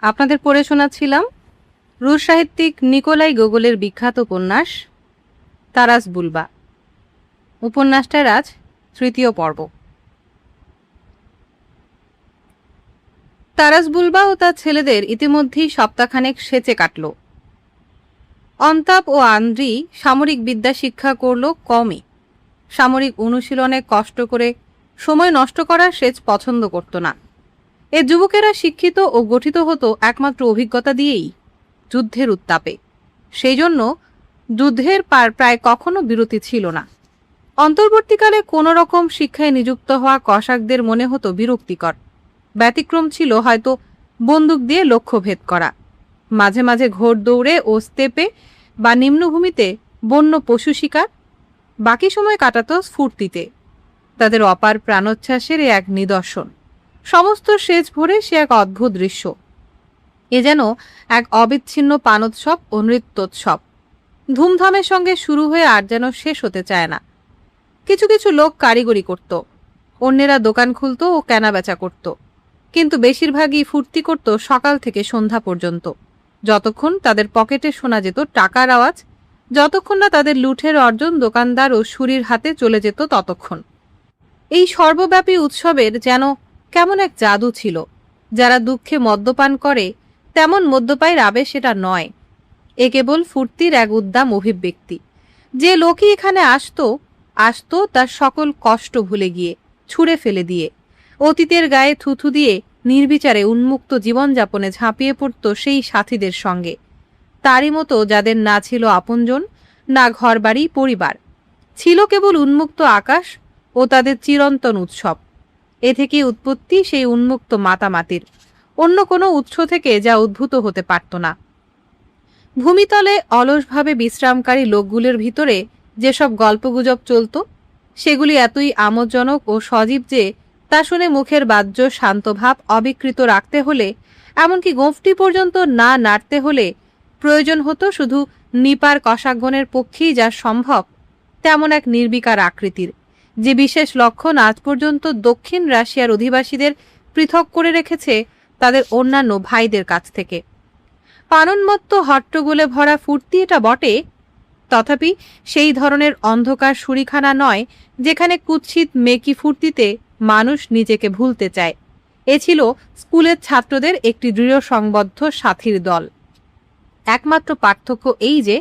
আপনাদের পড়ে শোনাচ্ছিলাম রুশ সাহিত্যিক নিকোলাই গোগোলের বিখ্যাত উপন্যাস তারাস বুলবা। উপন্যাসটার আজ তৃতীয় পর্ব। তারাস বুলবা ও তার ছেলেদের ইতিমধ্যেই সপ্তাহখানেক সেচে কাটল। অন্তাপ ও আন্দ্রি সামরিক বিদ্যা শিক্ষা করল কমই। সামরিক অনুশীলনে কষ্ট করে সময় নষ্ট করার সেচ পছন্দ করত না। এ যুবকেরা শিক্ষিত ও গঠিত হতো একমাত্র অভিজ্ঞতা দিয়েই, যুদ্ধের উত্তাপে। সেই জন্য যুদ্ধের প্রায় কখনো বিরতি ছিল না। অন্তর্বর্তীকালে কোনো রকম শিক্ষায় নিযুক্ত হওয়া কসাকদের মনে হতো বিরক্তিকর। ব্যতিক্রম ছিল হয়তো বন্দুক দিয়ে লক্ষ্যভেদ করা, মাঝে মাঝে ঘোড় দৌড়ে ও স্তেপে বা নিম্নভূমিতে বন্য পশু শিকার। বাকি সময় কাটাতো স্ফূর্তিতে। তাদের অপার প্রাণোচ্ছ্বাসের এক নিদর্শন। সমস্ত সেচ ভরে সে এক অদ্ভুত দৃশ্য। এ যেন এক অবিচ্ছিন্ন পানোৎসব ও নৃত্যোৎসব। ধুমধামের সঙ্গে শুরু হয়ে আর যেন শেষ হতে চায় না। কিছু কিছু লোক কারিগরি করত, অন্যেরা দোকান খুলত ও কেনাবেচা করত, কিন্তু বেশিরভাগই ফুর্তি করত সকাল থেকে সন্ধ্যা পর্যন্ত, যতক্ষণ তাদের পকেটে শোনা যেত টাকার আওয়াজ, যতক্ষণ না তাদের লুঠের অর্জন দোকানদার ও সুরির হাতে চলে যেত ততক্ষণ। এই সর্বব্যাপী উৎসবের যেন কেমন এক জাদু ছিল। যারা দুঃখে মদ্যপান করে তেমন মদ্যপায়ের আবেশ সেটা নয়, এ কেবল ফুর্তির এক উদ্দাম অভিব্যক্তি। যে লোকই এখানে আসতো তার সকল কষ্ট ভুলে গিয়ে, ছুঁড়ে ফেলে দিয়ে, অতীতের গায়ে থুথু দিয়ে নির্বিচারে উন্মুক্ত জীবনযাপনে ঝাঁপিয়ে পড়ত সেই সাথীদের সঙ্গে, তারই মতো যাদের না ছিল আপনজন, না ঘরবাড়ি পরিবার, ছিল কেবল উন্মুক্ত আকাশ ও তাদের চিরন্তন উৎসব। এ থেকে উৎপত্তি সেই উন্মুক্ত মাতামাতির, অন্য কোনো উৎস থেকে যা উদ্ভূত হতে পারত না। ভূমিতলে অলসভাবে বিশ্রামকারী লোকগুলোর ভিতরে যেসব গল্পগুজব চলত, সেগুলি এতই আমোদজনক ও সজীব যে তা শুনে মুখের বাহ্য শান্তভাব অবিকৃত রাখতে হলে, এমনকি গোঁফটি পর্যন্ত না নাড়তে হলে প্রয়োজন হতো শুধু নিপার কষাকগণের পক্ষেই যা সম্ভব তেমন এক নির্বিকার আকৃতির, যে বিশেষ লক্ষণ আজ পর্যন্ত দক্ষিণ রাশিয়ার অধিবাসীদের পৃথক করে রেখেছে তাদের অন্যান্য ভাইদের কাছ থেকে। পানোন্মত্ত হট্টগোলে ভরা ফুর্তি এটা বটে, তথাপি সেই ধরনের অন্ধকার সুরিখানা নয় যেখানে কুৎসিত মেকি ফুর্তিতে মানুষ নিজেকে ভুলতে চায়। এ ছিল স্কুলের ছাত্রদের একটি দৃঢ় সংবদ্ধ সাথীর দল। একমাত্র পার্থক্য এই যে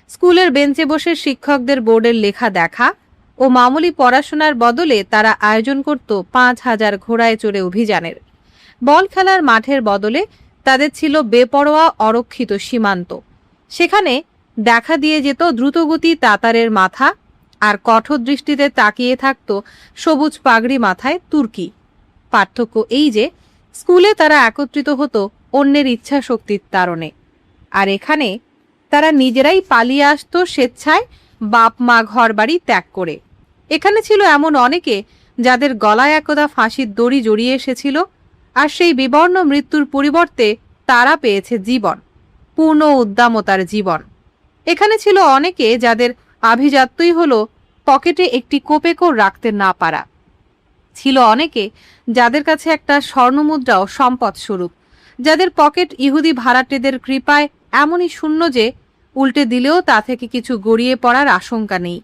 স্কুলের বেঞ্চে বসে শিক্ষকদের বোর্ডের লেখা দেখা ও মামুলি পড়াশোনার বদলে তারা আয়োজন করত ৫,০০০ ঘোড়ায় চড়ে অভিযানের। বল খেলার মাঠের বদলে তাদের ছিল বেপরোয়া অরক্ষিত সীমান্ত। সেখানে দেখা দিয়ে যেত দ্রুতগতি তাতারের মাথা, আর কঠোর দৃষ্টিতে তাকিয়ে থাকত সবুজ পাগড়ি মাথায় তুর্কি। পার্থক্য এই যে স্কুলে তারা একত্রিত হতো অন্যের ইচ্ছা শক্তির তাড়নে, আর এখানে তারা নিজেরাই পালিয়ে আসতো স্বেচ্ছায় বাপ মা ঘর বাড়ি ত্যাগ করে। এখানে ছিল এমন অনেকে যাদের গলায় একদা ফাঁসির দড়ি জড়িয়ে এসেছিল, আর সেই বিবর্ণ মৃত্যুর পরিবর্তে তারা পেয়েছে জীবন, পূর্ণ উদ্দামতার জীবন। এখানে ছিল অনেকে যাদের আভিজাত্যই হলো পকেটে একটি কোপেকও রাখতে না পারা। ছিল অনেকে যাদের কাছে একটা স্বর্ণমুদ্রাও সম্পদ স্বরূপ, যাদের পকেট ইহুদি ভাড়াটেদের কৃপায় এমনই শূন্য যে উল্টে দিলেও তা থেকে কিছু গড়িয়ে পড়ার আশঙ্কা নেই।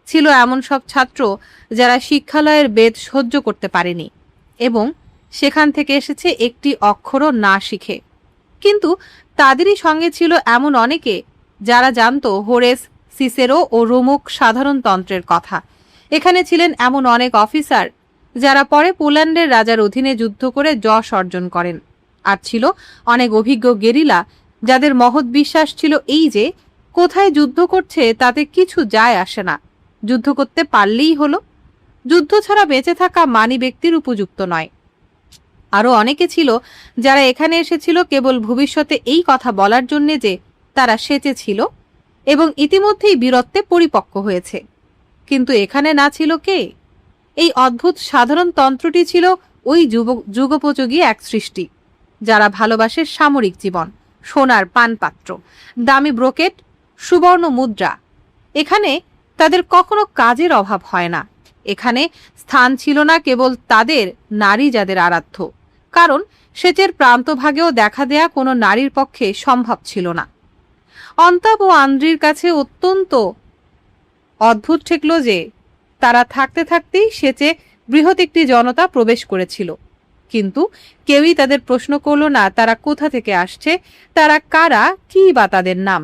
ছিল এমন সব ছাত্র যারা শিক্ষালয়ের বেদ সহ্য করতে পারেনি এবং সেখান থেকে এসেছে একটি অক্ষরও না শিখে। কিন্তু তাদেরই সঙ্গে ছিল এমন অনেকে যারা জানত হোরেস, সিসেরো ও রোমুক সাধারণতন্ত্রের কথা। এখানে ছিলেন এমন অনেক অফিসার যারা পরে পোল্যান্ডের রাজার অধীনে যুদ্ধ করে যশ অর্জন করেন। আর ছিল অনেক অভিজ্ঞ গেরিলা যাদের মহৎ বিশ্বাস ছিল এই যে কোথায় যুদ্ধ করছে তাতে কিছু যায় আসে না, যুদ্ধ করতে পারলেই হলো। যুদ্ধ ছাড়া বেঁচে থাকা মানি ব্যক্তির উপযুক্ত নয়। আরও অনেকে ছিল যারা এখানে এসেছিল কেবল ভবিষ্যতে এই কথা বলার জন্যে যে তারা সেচে ছিল এবং ইতিমধ্যেই বীরত্বে পরিপক্ক হয়েছে। কিন্তু এখানে না ছিল কে? এই অদ্ভুত সাধারণতন্ত্রটি ছিল ওই যুগোপযোগী এক সৃষ্টি যারা ভালোবাসে সামরিক জীবন, সোনার পানপাত্র, দামি ব্রোকেট, সুবর্ণ মুদ্রা। এখানে তাদের কখনো কাজের অভাব হয় না। এখানে স্থান ছিল না কেবল তাদের নারী যাদের আরাধ্য, কারণ সেচের প্রান্তভাগেও দেখা দেয়া কোনো নারীর পক্ষে সম্ভব ছিল না। অন্তাপ ও আন্দ্রির কাছে অত্যন্ত অদ্ভুত ঠেকল যে তারা থাকতে থাকতেই সেচে বৃহৎ একটি জনতা প্রবেশ করেছিল, কিন্তু কেউই তাদের প্রশ্ন করল না তারা কোথা থেকে আসছে, তারা কারা, কি বা তাদের নাম।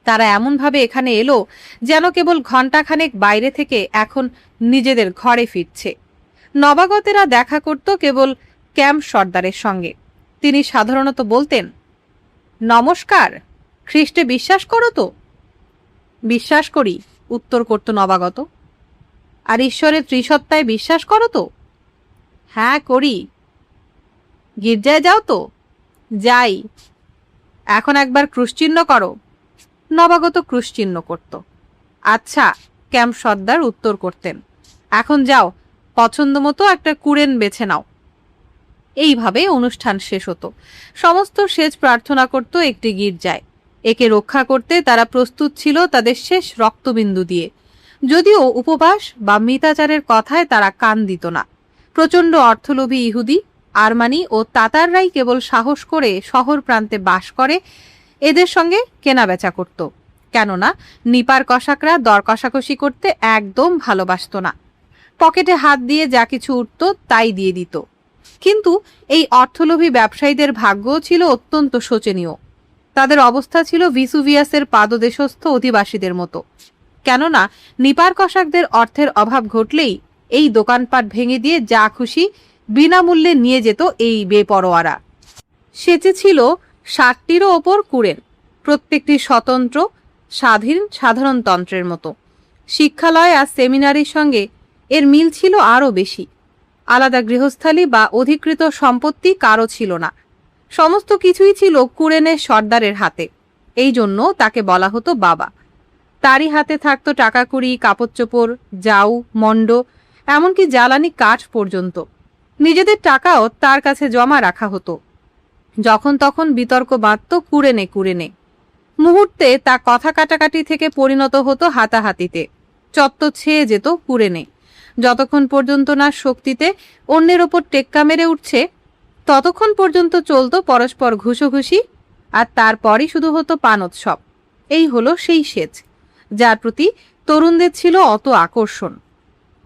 তারা এমনভাবে এখানে এলো যেন কেবল ঘণ্টাখানেক বাইরে থেকে এখন নিজেদের ঘরে ফিরছে। নবাগতেরা দেখা করত কেবল ক্যাম্প সর্দারের সঙ্গে। তিনি সাধারণত বলতেন, নমস্কার, খ্রিস্টে বিশ্বাস করো তো? বিশ্বাস করি, উত্তর করত নবাগত। আর ঈশ্বরের ত্রিসত্তায় বিশ্বাস করো তো? হ্যাঁ, করি। গির্জায় যাও তো? যাই। এখন একবার ক্রুশচিহ্ন করো। নবাগত ক্রুশচিহ্ন করত। আচ্ছা, ক্যাম্প সর্দার উত্তর করতেন, এখন যাও, পছন্দ মতো একটা কুড়েন বেছে নাও। এইভাবে অনুষ্ঠান শেষ হতো। সমস্ত সেচ প্রার্থনা করত একটি গির্জায়। একে রক্ষা করতে তারা প্রস্তুত ছিল তাদের শেষ রক্তবিন্দু দিয়ে। যদিও উপবাস বা মিতাচারের কথায় তারা কান দিত না। প্রচণ্ড অর্থলোভী ইহুদি, আরমানি ও তাতাররাই কেবল সাহস করে শহর প্রান্তে বাস করে, এদের সঙ্গে কেনাবেচা করত। কেননা নিপার কষাকরা দর কষাকষি করতে একদম ভালোবাসত না। পকেটে হাত দিয়ে যা কিছু উঠত তাই দিয়ে দিত। কিন্তু এই অর্থলোভী ব্যবসায়ীদের ভাগ্যও ছিল অত্যন্ত শোচনীয়। তাদের অবস্থা ছিল ভিসুভিয়াসের পাদদেশস্থ অধিবাসীদের মতো। কেননা নিপার কষাকদের অর্থের অভাব ঘটলেই এই দোকানপাট ভেঙে দিয়ে যা খুশি বিনামূল্যে নিয়ে যেত এই বেপরোয়ারা। সেচে ছিল 60টিরও ওপর কুড়েন, প্রত্যেকটি স্বতন্ত্র স্বাধীন সাধারণতন্ত্রের মতো। শিক্ষালয় আর সেমিনারির সঙ্গে এর মিল ছিল আরও বেশি। আলাদা গৃহস্থালী বা অধিকৃত সম্পত্তি কারও ছিল না। সমস্ত কিছুই ছিল কুড়েনের সর্দারের হাতে। এই জন্য তাকে বলা হতো বাবা। তারই হাতে থাকতো টাকা কুড়ি, কাপড় চোপড়, জাউ, মণ্ড, এমনকি জ্বালানি কাঠ পর্যন্ত। নিজেদের টাকাও তার কাছে জমা রাখা হতো। যখন তখন বিতর্ক বাঁধত কুড়েনে কুড়েনে। মুহূর্তে তা কথা কাটাকাটি থেকে পরিণত হতো হাতাহাতিতে। চত্বর ছেয়ে যেত কুড়েনে। যতক্ষণ পর্যন্ত না শক্তিতে অন্যের ওপর টেক্কা মেরে উঠছে, ততক্ষণ পর্যন্ত চলত পরস্পর ঘুষোঘুষি, আর তারপরই শুধু হতো পানোৎসব। এই হলো সেই সেচ যার প্রতি তরুণদের ছিল অত আকর্ষণ।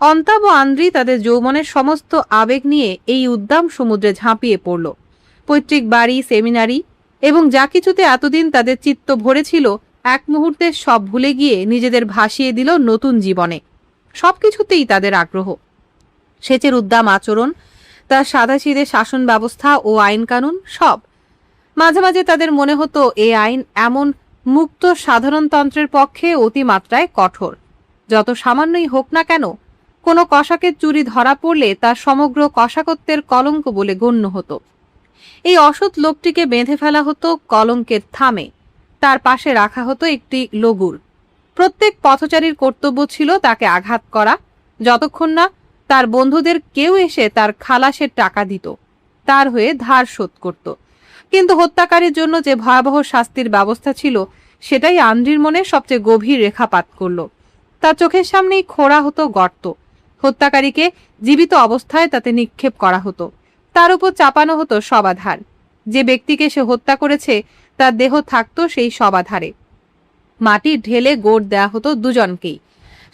অন্তাব ও আন্দ্রি তাদের যৌবনের সমস্ত আবেগ নিয়ে এই উদ্দাম সমুদ্রে ঝাঁপিয়ে পড়ল। পৈতৃক বাড়ি, সেমিনারি এবং যা কিছুতে এতদিন তাদের চিত্ত ভরেছিল, এক মুহূর্তে সব ভুলে গিয়ে নিজেদের ভাসিয়ে দিল নতুন জীবনে। সবকিছুতেই তাদের আগ্রহ। সেচের উদ্দাম আচরণ, তার সাদাসিধে শাসন ব্যবস্থা ও আইন কানুন, সব। মাঝে মাঝে তাদের মনে হতো এ আইন এমন মুক্ত সাধারণতন্ত্রের পক্ষে অতিমাত্রায় কঠোর। যত সামান্যই হোক না কেন, কোনো কষাকের চুরি ধরা পড়লে তা সমগ্র কষাকত্বের কলঙ্ক বলে গণ্য হতো। এই অসৎ লোকটিকে বেঁধে ফেলা হতো কলঙ্কের থামে। তার পাশে রাখা হতো একটি লগুর। প্রত্যেক পথচারীর কর্তব্য ছিল তাকে আঘাত করা, যতক্ষণ না তার বন্ধুদের কেউ এসে তার খালাসের টাকা দিত, তার হয়ে ধার শোধ করত। কিন্তু হত্যাকারীর জন্য যে ভয়াবহ শাস্তির ব্যবস্থা ছিল, সেটাই আন্দ্রির মনে সবচেয়ে গভীর রেখাপাত করল। তার চোখের সামনেই খোঁড়া হতো গর্ত। হত্যাকারীকে জীবিত অবস্থায় তাতে নিক্ষেপ করা হতো। তার উপর চাপানো হতো শবাধার। যে ব্যক্তিকে সে হত্যা করেছে তার দেহ থাকতো সেই শবাধারে। মাটির ঢেলে গোড় দেয়া হতো দুজনকেই।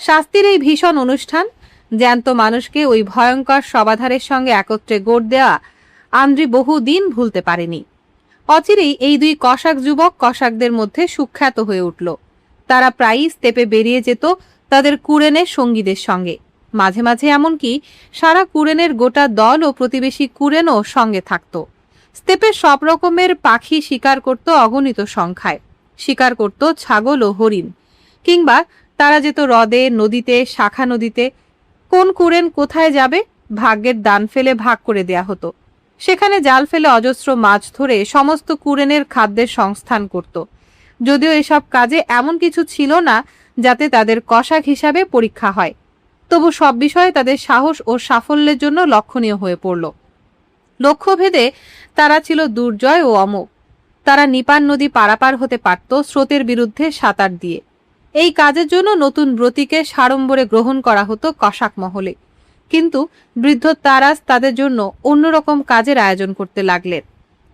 শাস্তির এই ভীষণ অনুষ্ঠান, জ্যান্ত মানুষকে ওই ভয়ঙ্কর শবাধারের সঙ্গে একত্রে গোড় দেওয়া আন্দ্রি বহুদিন ভুলতে পারেনি। অচিরেই এই দুই কষাক যুবক কষাকদের মধ্যে সুখ্যাত হয়ে উঠল। তারা প্রায়ই স্তেপে বেরিয়ে যেত তাদের কুড়েনের সঙ্গীদের সঙ্গে। মাঝে মাঝে এমনকি সারা কুড়েনের গোটা দল ও প্রতিবেশী কুড়েনও সঙ্গে থাকত। স্তেপে সব রকমের পাখি শিকার করত অগণিত সংখ্যায়। শিকার করত ছাগল ও হরিণ। কিংবা তারা যেত হ্রদে, নদীতে, শাখা নদীতে। কোন কুড়েন কোথায় যাবে ভাগ্যের দান ফেলে ভাগ করে দেয়া হতো। সেখানে জাল ফেলে অজস্র মাছ ধরে সমস্ত কুড়েনের খাদ্যের সংস্থান করত। যদিও এসব কাজে এমন কিছু ছিল না যাতে তাদের কষাক হিসাবে পরীক্ষা হয়, তবু সব বিষয়ে তাদের সাহস ও সাফল্যের জন্য লক্ষণীয় হয়ে পড়ল। লক্ষ্যভেদে তারা ছিল দুর্জয় ও অমোঘ। তারা নিপান নদী পারাপার হতে পারত স্রোতের বিরুদ্ধে সাঁতার দিয়ে। এই কাজের জন্য নতুন ব্রতীকে সাড়ম্বরে গ্রহণ করা হতো কষাক মহলে। কিন্তু বৃদ্ধ তারাস তাদের জন্য অন্যরকম কাজের আয়োজন করতে লাগলেন।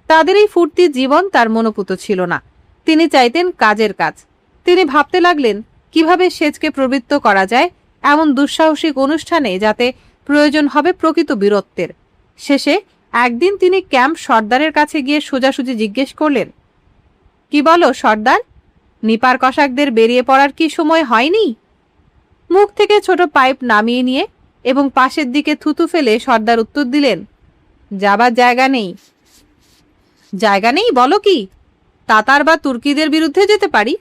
তাদের এই ফুর্তি জীবন তার মনোপুত ছিল না। তিনি চাইতেন কাজের কাজ। তিনি ভাবতে লাগলেন কিভাবে সেচকে প্রবৃত্ত করা যায় এমন দুঃসাহসিক অনুষ্ঠানে, যাতে প্রয়োজন হবে প্রকৃত বীরত্বের। শেষে একদিন তিনি ক্যাম্প সর্দারের কাছে গিয়ে সোজাসুজি জিজ্ঞেস করলেন, কি বলো সর্দার, নিপার কসাকদের বেরিয়ে পড়ার কি সময় হয়নি? মুখ থেকে ছোট পাইপ নামিয়ে নিয়ে এবং পাশের দিকে থুতু ফেলে সর্দার উত্তর দিলেন, যাবার জায়গা নেই। জায়গা নেই বলো কি? তাতার বা তুর্কিদের বিরুদ্ধে যেতে পারি।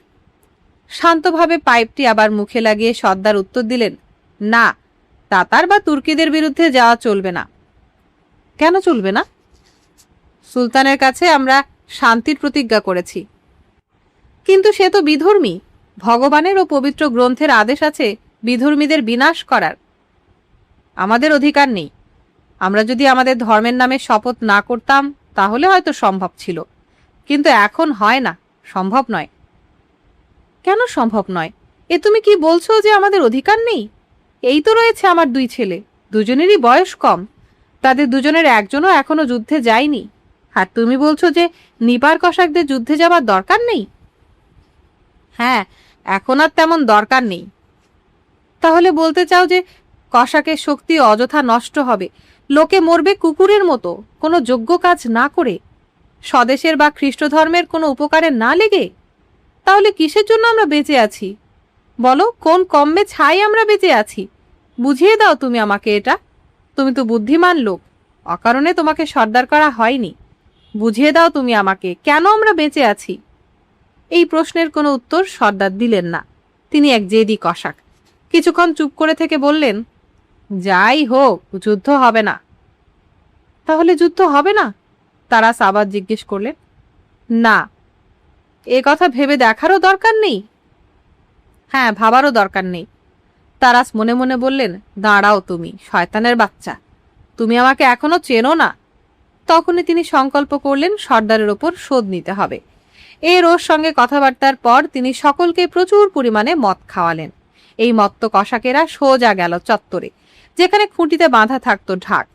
শান্তভাবে পাইপটি আবার মুখে লাগিয়ে সর্দার উত্তর দিলেন, না, তাতার বা তুর্কিদের বিরুদ্ধে যাওয়া চলবে না। কেন চলবে না? সুলতানের কাছে আমরা শান্তির প্রতিজ্ঞা করেছি। কিন্তু সে তো বিধর্মী। ভগবানের ও পবিত্র গ্রন্থের আদেশ আছে বিধর্মীদের বিনাশ করার। আমাদের অধিকার নেই। আমরা যদি আমাদের ধর্মের নামে শপথ না করতাম তাহলে হয়তো সম্ভব ছিল, কিন্তু এখন হয় না, সম্ভব নয়। কেন সম্ভব নয়? এ তুমি কি বলছো যে আমাদের অধিকার নেই? এই তো রয়েছে আমার 2 ছেলে, দুজনেরই বয়স কম। তাদের দুজনের একজনও এখনো যুদ্ধে যায়নি। আর তুমি বলছো যে নিপার কসাকদের যুদ্ধে যাবার দরকার নেই? হ্যাঁ, এখন আর তেমন দরকার নেই। তাহলে বলতে চাও যে কসাকের শক্তি অযথা নষ্ট হবে, লোকে মরবে কুকুরের মতো, কোনো যোগ্য কাজ না করে, স্বদেশের বা খ্রিস্ট ধর্মের কোনো উপকারে না লেগে? তাহলে কিসের জন্য আমরা বেঁচে আছি বলো? কোন কম্মে ছাই আমরা বেঁচে আছি? বুঝিয়ে দাও তুমি আমাকে এটা। তুমি তো বুদ্ধিমান লোক, অকারণে তোমাকে সর্দার করা হয়নি। বুঝিয়ে দাও তুমি আমাকে, কেন আমরা বেঁচে আছি? এই প্রশ্নের কোনো উত্তর সর্দার দিলেন না। তিনি এক জেদি কসাক। কিছুক্ষণ চুপ করে থেকে বললেন, যাই হোক, যুদ্ধ হবে না। তাহলে যুদ্ধ হবে না? তারাস আবার জিজ্ঞেস করলেন। না। এ কথা ভেবে দেখারও দরকার নেই? হ্যাঁ, ভাবারও দরকার নেই। তারাস মনে মনে বললেন, দাঁড়াও তুমি, শয়তানের বাচ্চা, তুমি আমাকে এখনো চেনো না। তখনই তিনি সংকল্প করলেন সর্দারের ওপর শোধ নিতে হবে। এর ওর সঙ্গে কথাবার্তার পর তিনি সকলকে প্রচুর পরিমাণে মদ খাওয়ালেন। এই মত্ত কসাকেরা সোজা গেল চত্বরে, যেখানে খুঁটিতে বাঁধা থাকতো ঢাক।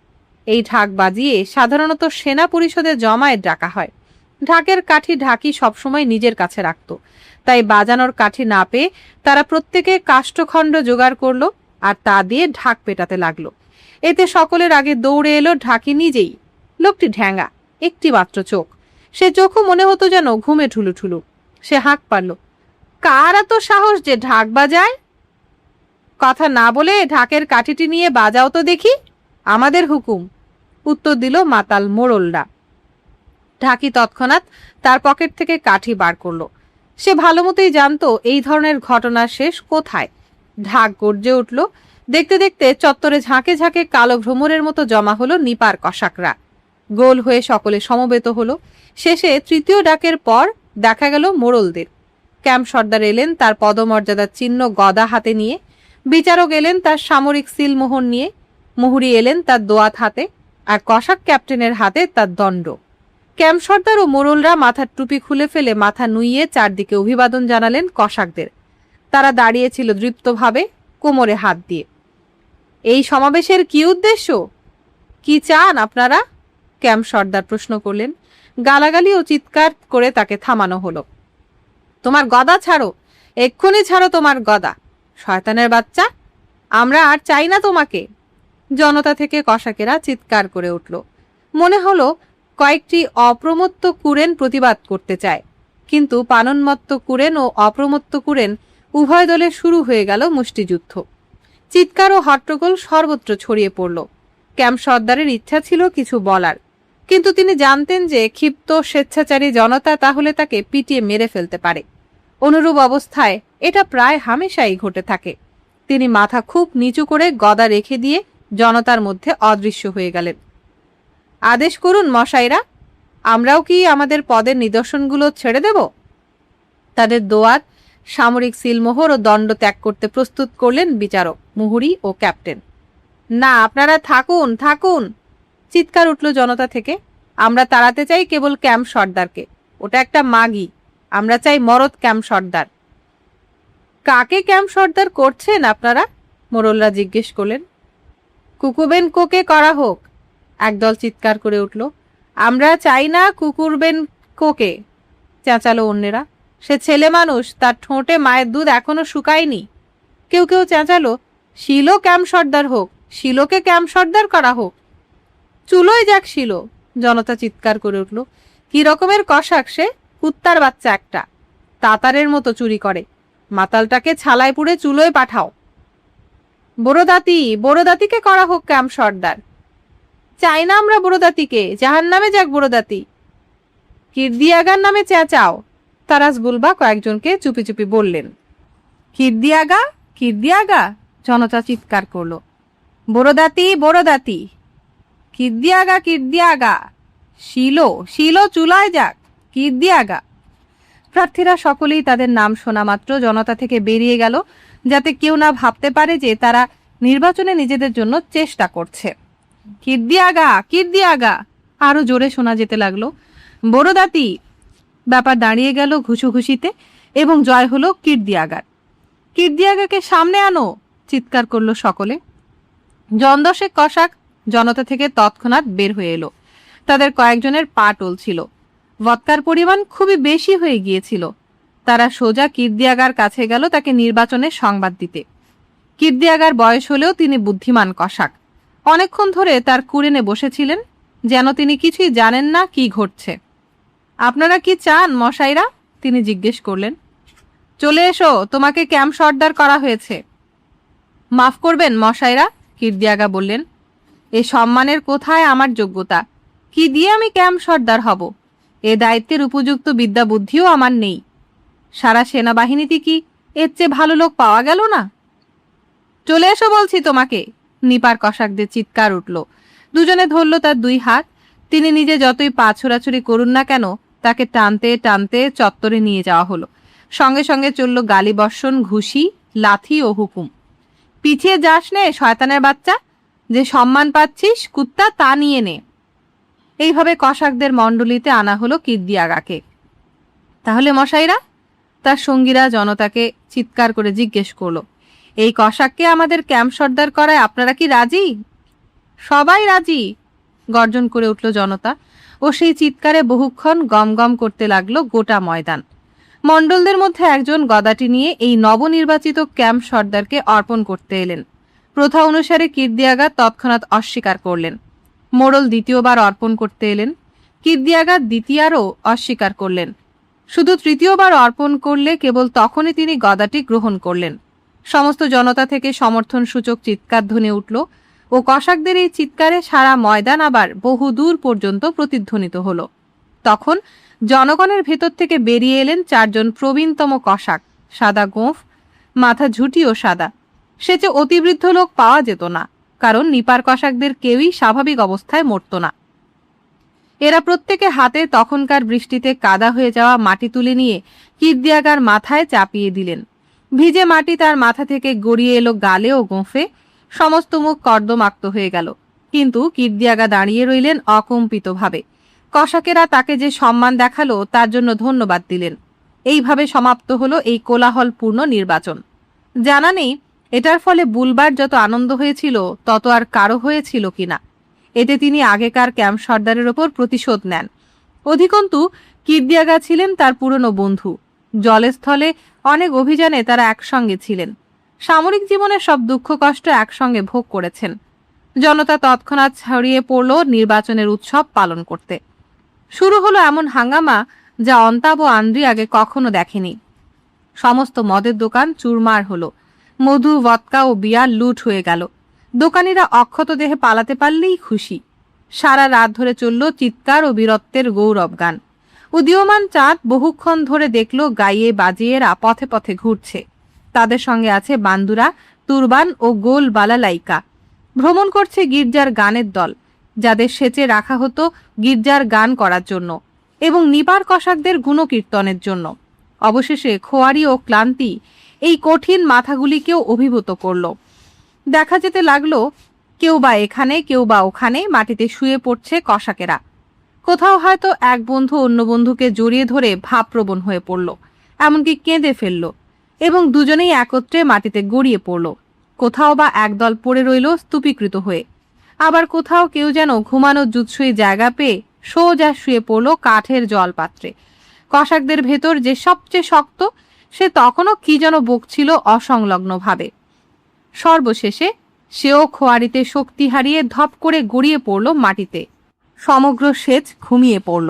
এই ঢাক বাজিয়ে সাধারণত সেনা পরিষদের জমায়েত ডাকা হয়। ঢাকের কাঠি ঢাকি সবসময় নিজের কাছে রাখত, তাই বাজানোর কাঠি না পেয়ে তারা প্রত্যেকে কাষ্ঠখণ্ড জোগাড় করলো আর তা দিয়ে ঢাক পেটাতে লাগলো। এতে সকলের আগে দৌড়ে এলো ঢাকি নিজেই। লোকটি ঢ্যাঙ্গা, একটি মাত্র চোখ। সে চোখও মনে হতো যেন ঘুমে ঠুলু ঠুলু। সে হাঁক পারল, কার এত সাহস যে ঢাক বাজায়? কথা না বলে ঢাকের কাঠিটি নিয়ে বাজাও তো দেখি। আমাদের হুকুম, উত্তর দিল মাতাল মোড়লরা। ঢাকি তৎক্ষণাৎ তার পকেট থেকে কাঠি বার করলো। সে ভালো মতোই জানতো এই ধরনের ঘটনার শেষ কোথায়। ঢাক গর্জে উঠল। দেখতে দেখতে চত্বরে ঝাঁকে ঝাঁকে কালো ভ্রমরের মতো জমা হলো নিপার কসাকরা। গোল হয়ে সকলে সমবেত হলো। শেষে তৃতীয় ডাকের পর দেখা গেল মোড়লদের। ক্যাম্প সর্দার এলেন তার পদমর্যাদার চিহ্ন গদা হাতে নিয়ে। বিচারক এলেন তার সামরিক সিলমোহর নিয়ে। মুহুরি এলেন তার দোয়াত হাতে, আর কসাক ক্যাপ্টেনের হাতে তার দণ্ড। ক্যাম্প সর্দার ও মোড়লরা মাথার টুপি খুলে ফেলে মাথা নুইয়ে চারদিকে অভিবাদন জানালেন কসাকদের। তারা দাঁড়িয়েছিল দৃপ্তভাবে, কোমরে হাত দিয়ে। এই সমাবেশের কি উদ্দেশ্য? কি চান আপনারা? ক্যাম্প সর্দার প্রশ্ন করলেন। গালাগালি ও চিৎকার করে তাকে থামানো হলো। তোমার গদা ছাড়ো, এক্ষুনি ছাড়ো তোমার গদা, শয়তানের বাচ্চা, আমরা আর চাই না তোমাকে। জনতা থেকে কসাকেরা চিৎকার করে উঠল। মনে হলো কয়েকটি অপ্রমত্ত কুরেন প্রতিবাদ করতে চায়, কিন্তু পাননমত্ত কুরেন ও অপ্রমত্ত কুরেন উভয় দলে শুরু হয়ে গেল মুষ্টিযুদ্ধ। চিৎকার ও হট্টগোল সর্বত্র ছড়িয়ে পড়ল। ক্যাম্প সর্দারের ইচ্ছা ছিল কিছু বলার, কিন্তু তিনি জানতেন যে ক্ষিপ্ত স্বেচ্ছাচারী জনতা তাহলে তাকে পিটিয়ে মেরে ফেলতে পারে। অনুরূপ অবস্থায় এটা প্রায় হামেশাই ঘটে থাকে। তিনি মাথা খুব নিচু করে গদা রেখে দিয়ে জনতার মধ্যে অদৃশ্য হয়ে গেলেন। আদেশ করুন মশাইরা, আমরাও কি আমাদের পদের নিদর্শনগুলো ছেড়ে দেব? তাদের দোয়াত, সামরিক সিলমোহর ও দণ্ড ত্যাগ করতে প্রস্তুত করলেন বিচারক, মুহুরি ও ক্যাপ্টেন। না, আপনারা থাকুন থাকুন, চিৎকার উঠল জনতা থেকে। আমরা তাড়াতে চাই কেবল ক্যাম্প সর্দারকে, ওটা একটা মাগি। আমরা চাই মরদ ক্যাম্প সর্দার। কাকে ক্যাম্প সর্দার করছেন আপনারা? মোড়লরা জিজ্ঞেস করলেন। কুকুরবেন কোকে করা হোক, একদল চিৎকার করে উঠল। আমরা চাই না কুকুরবেন কোকে, চেঁচালো অন্যেরা। সে ছেলে মানুষ, তার ঠোঁটে মায়ের দুধ এখনো শুকায়নি। কেউ কেউ চেঁচালো, শিলো ক্যাম্প সর্দার হোক, শিলোকে ক্যাম্প সর্দার করা হোক। চুলোই যাক শিলো, জনতা চিৎকার করে উঠল। কি রকমের কষাক সে, কুত্তার বাচ্চা একটা, তাতারের মতো চুরি করে। মাতালটাকে ছালায় পুড়ে চুলোয় পাঠাও। বড়দাতিকে করা হোক ক্যাম্প সর্দার। চাই না আমরা বড়দাতিকে, জাহান নামে যাক বড়দাতি। কির্দিয়াগার নামে চেঁচাও, তারাস বুলবা কয়েকজনকে চুপি চুপি বললেন। কির্দিয়াগা, জনতা চিৎকার করলো। বড়দাতি, কির্দিয়াগা, শিলো চুলায় যাক, কির্দিয়াগা। প্রার্থীরা সকলেই তাদের নাম শোনা মাত্র জনতা থেকে বেরিয়ে গেল, যাতে কেউ না ভাবতে পারে যে তারা নির্বাচনে নিজেদের জন্য চেষ্টা করছে। কির্দিয়াগা, আরো জোরে শোনা যেতে লাগলো। বড়দাতি। ব্যাপার দাঁড়িয়ে গেল ঘুষোঘুষিতে এবং জয় হলো কির্দিয়াগাকে সামনে আনো, চিৎকার করলো সকলে। জনদশেক কষাক জনতা থেকে তৎক্ষণাৎ বের হয়ে এলো। তাদের কয়েকজনের পা টলছিল। ভদকার পরিমাণ খুবই বেশি হয়ে গিয়েছিল। তারা সোজা কির্দিয়াগার কাছে গেল তাকে নির্বাচনের সংবাদ দিতে। কির্দিয়াগার বয়স হলেও তিনি বুদ্ধিমান কষাক। অনেকক্ষণ ধরে তার কুড়েনে বসেছিলেন, যেন তিনি কিছুই জানেন না কি ঘটছে। আপনারা কি চান মশাইরা, তিনি জিজ্ঞেস করলেন। চলে এসো, তোমাকে ক্যাম্প সর্দার করা হয়েছে। মাফ করবেন মশাইরা, কির্দিয়াগা বললেন। এ সম্মানের কোথায় আমার যোগ্যতা? কি দিয়ে আমি ক্যাম্প সর্দার হব? এ দায়িত্বের উপযুক্ত বিদ্যা বুদ্ধিও আমার নেই। সারা সেনাবাহিনীতে কি এর চেয়ে ভালো লোক পাওয়া গেল না? চলে এসো বলছি তোমাকে, নিপার কষাকদের চিৎকার উঠল। দুজনে ধরল তার দুই হাত। তিনি নিজে যতই পা ছোড়াছুড়ি করুন না কেন, তাকে টানতে টানতে চত্বরে নিয়ে যাওয়া হলো। সঙ্গে সঙ্গে চলল গালিবর্ষণ, ঘুষি, লাথি ও হুকুম। পিছিয়ে যাস নে শয়তানের বাচ্চা, যে সম্মান পাচ্ছিস কুত্তা তা নিয়ে নে। এইভাবে কষাকদের মণ্ডলীতে আনা হলো কির্দিয়াগাকে। তাহলে মশাইরা, তার সঙ্গীরা জনতাকে চিৎকার করে জিজ্ঞেস করলো, এই কষাককে আমাদের ক্যাম্প সর্দার করায় আপনারা কি রাজি? সবাই রাজি, গর্জন করে উঠল জনতা। ও সেই চিৎকারে বহুক্ষণ গম গম করতে লাগলো গোটা ময়দান। মণ্ডলদের মধ্যে একজন গদাটি নিয়ে এই নবনির্বাচিত ক্যাম্প সর্দারকে অর্পণ করতে এলেন। প্রথা অনুসারে কির্দিয়াগা তৎক্ষণাৎ অস্বীকার করলেন। মোড়ল দ্বিতীয়বার অর্পণ করতে এলেন। কির্দিয়াগা দ্বিতীয়ারও অস্বীকার করলেন। শুধু তৃতীয়বার অর্পণ করলে কেবল তখনই তিনি গদাটি গ্রহণ করলেন। সমস্ত জনতা থেকে সমর্থন সূচক চিৎকার ধ্বনি উঠল ও কষাকদের এই চিৎকারে সারা ময়দান আবার বহু দূর পর্যন্ত প্রতিধ্বনিত হল। তখন জনগণের ভেতর থেকে বেরিয়ে এলেন চারজন প্রবীণতম কষাক, সাদা গোঁফ, মাথা ঝুঁটিও সাদা। সে যে অতিবৃদ্ধ লোক পাওয়া যেত না, কারণ নিপার কষাকদের কেউই স্বাভাবিক অবস্থায় মরত না। এরা প্রত্যেকে হাতে তখনকার বৃষ্টিতে কাদা হয়ে যাওয়া মাটি তুলে নিয়ে কির্দিয়াগার মাথায় চাপিয়ে দিলেন। ভিজে মাটি তার মাথা থেকে গড়িয়ে এলো গালে ও গোঁফে। সমস্ত মুখ কর্দমাক্ত হয়ে গেল, কিন্তু কির্দিয়াগা দাঁড়িয়ে রইলেন অকম্পিতভাবে। কষাকেরা তাকে যে সম্মান দেখালো তার জন্য ধন্যবাদ দিলেন। এইভাবে সমাপ্ত হলো এই কোলাহলপূর্ণ নির্বাচন। জানা নেই এটার ফলে বুলবার যত আনন্দ হয়েছিল তত আর কারো হয়েছিল কিনা। এতে তিনি আগেকার ক্যাম্প সর্দারের ওপর প্রতিশোধ নেন। অধিকন্তু কির্দিয়াগা ছিলেন তার পুরনো বন্ধু। জলস্থলে অনেক অভিযানে তারা একসঙ্গে ছিলেন। সামরিক জীবনের সব দুঃখ কষ্ট একসঙ্গে ভোগ করেছেন। জনতা তৎক্ষণাৎ ছড়িয়ে পড়ল নির্বাচনের উৎসব পালন করতে। শুরু হলো এমন হাঙ্গামা যা অন্তাব ও আন্দ্রি আগে কখনো দেখেনি। সমস্ত মদের দোকান চুরমার হলো। মধু, ভদকা ও বিয়ার লুট হয়ে গেল। দোকানিরা অক্ষত দেহে পালাতে পারলেই খুশি। সারা রাত ধরে চলল চিৎকার ও বীরত্বের গৌরব গান। উদীয়মান চাঁদ বহুক্ষণ ধরে দেখল গাইয়ে বাজিয়েরা পথে পথে ঘুরছে। তাদের সঙ্গে আছে বান্দুরা, তুরবান ও গোল বালালাইকা। ভ্রমণ করছে গির্জার গানের দল, যাদের সেচে রাখা হতো গির্জার গান করার জন্য এবং নিপার কষাকদের গুণকীর্তনের জন্য। অবশেষে খোয়ারি ও ক্লান্তি এই কঠিন মাথাগুলিকেও অভিভূত করল। দেখা যেতে লাগলো কেউ বা এখানে কেউ বা ওখানে মাটিতে শুয়ে পড়ছে কষাকেরা। কোথাও হয়তো এক বন্ধু অন্য বন্ধুকে জড়িয়ে ধরে ভাবপ্রবণ হয়ে পড়ল, এমনকি কেঁদে ফেলল এবং দুজনেই একত্রে মাটিতে গড়িয়ে পড়ল। কোথাও বা একদল পড়ে রইল স্তূপীকৃত হয়ে। আবার কোথাও কেউ যেন ঘুমানোর জুৎসই জায়গা পেয়ে সোজা শুয়ে পড়ল কাঠের জলপাত্রে। কসাকদের ভেতর যে সবচেয়ে শক্ত, সে তখনও কি যেন বকছিল অসংলগ্নভাবে। সর্বশেষে সেও খোয়ারিতে শক্তি হারিয়ে ধপ করে গড়িয়ে পড়ল মাটিতে। সমগ্র সেচ ঘুমিয়ে পড়ল।